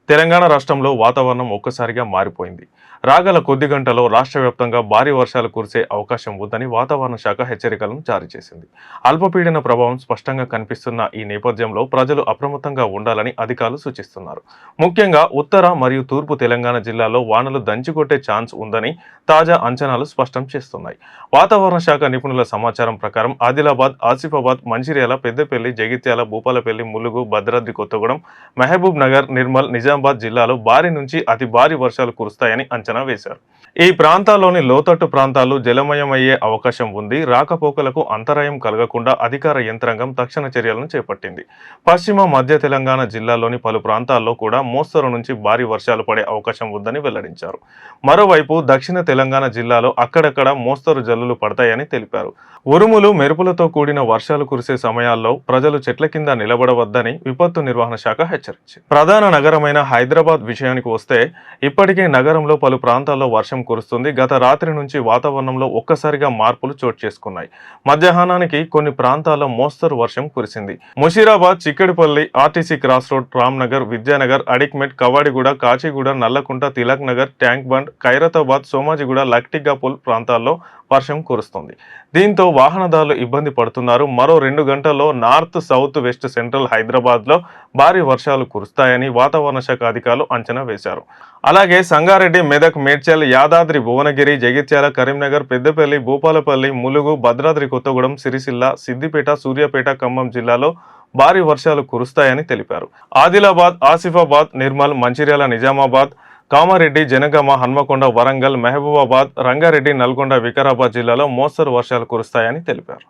తెలంగాణ రాష్ట్రంలో వాతావరణం ఒక్కసారిగా మారిపోయింది. రాగల కొద్ది గంటల్లో రాష్ట్ర వ్యాప్తంగా భారీ వర్షాలు కురిసే అవకాశం ఉందని వాతావరణ శాఖ హెచ్చరికలను జారీ చేసింది. అల్పపీడన ప్రభావం స్పష్టంగా కనిపిస్తున్న ఈ నేపథ్యంలో ప్రజలు అప్రమత్తంగా ఉండాలని అధికారులు సూచిస్తున్నారు. ముఖ్యంగా ఉత్తర మరియు తూర్పు తెలంగాణ జిల్లాలో వానలు దంచికొట్టే ఛాన్స్ ఉందని తాజా అంచనాలు స్పష్టం చేస్తున్నాయి. వాతావరణ శాఖ నిపుణుల సమాచారం ప్రకారం ఆదిలాబాద్, ఆసిఫాబాద్, మంచిర్యాల, పెద్దపల్లి, జగిత్యాల, భూపాలపల్లి, ములుగు, భద్రాద్రి కొత్తగూడెం, మహబూబ్ నగర్, నిర్మల్, నిజామాబాద్ జిల్లాలో భారీ నుంచి అతి భారీ వర్షాలు కురుస్తాయని అంచనా వేశారు. ఈ ప్రాంతాల్లోని లోతట్టు ప్రాంతాలు జలమయమయ్యే అవకాశం ఉంది. రాకపోకలకు అంతరాయం కలగకుండా అధికార యంత్రాంగం తక్షణ చర్యలను చేపట్టింది. పశ్చిమ మధ్య తెలంగాణ జిల్లాలోని పలు ప్రాంతాల్లో కూడా మోస్తరు నుంచి భారీ వర్షాలు పడే అవకాశం ఉందని వెల్లడించారు. మరోవైపు దక్షిణ తెలంగాణ జిల్లాలో అక్కడక్కడ మోస్తరు జల్లులు పడతాయని తెలిపారు. ఉరుములు, మెరుపులతో కూడిన వర్షాలు కురిసే సమయాల్లో ప్రజలు చెట్ల కింద నిలబడవద్దని విపత్తు నిర్వహణ శాఖ హెచ్చరించింది. ప్రధాన నగరమైన హైదరాబాద్ విషయానికి వస్తే ఇప్పటికే నగరంలో పలు ప్రాంతాల్లో వర్షం కురుస్తుంది. గత రాత్రి నుంచి వాతావరణంలో ఒక్కసారిగా మార్పులు చోటు చేసుకున్నాయి. మధ్యాహ్నానికి కొన్ని ప్రాంతాల్లో మోస్తరు వర్షం కురిసింది. Musheerabad, Chikkadpally, RTC cross road, Ramnagar, Vidyanagar, Adikmet, Kavadiguda, Kachiguda, Nallakunta, Tilak Nagar, Tank Bund, Khairatabad, Somajiguda, Lakdikapul ప్రాంతాల్లో వర్షం కురుస్తుంది. దీంతో వాహనదారులు ఇబ్బంది పడుతున్నారు. మరో 2 గంటల్లో నార్త్, సౌత్, వెస్ట్, సెంట్రల్ హైదరాబాద్లో భారీ వర్షాలు కురుస్తాయని వాతావరణ శాఖ అధికారులు అంచనా వేశారు. అలాగే సంగారెడ్డి, మెదక్, మేడ్చల్, యాదాద్రి, భువనగిరి, జగిత్యాల, కరీంనగర్, పెద్దపల్లి, భూపాలపల్లి, ములుగు, భద్రాద్రి కొత్తగూడెం, సిరిసిల్ల, సిద్దిపేట, సూర్యాపేట, ఖమ్మం జిల్లాలో భారీ వర్షాలు కురుస్తాయని తెలిపారు. ఆదిలాబాద్, ఆసిఫాబాద్, నిర్మల్, మంచిర్యాల, నిజామాబాద్, కామారెడ్డి, జనగామ, హన్మకొండ, వరంగల్, మహబూబాబాద్, రంగారెడ్డి, నల్గొండ, వికారాబాద్ జిల్లాలో మోస్తరు వర్షాలు కురుస్తాయని తెలిపారు.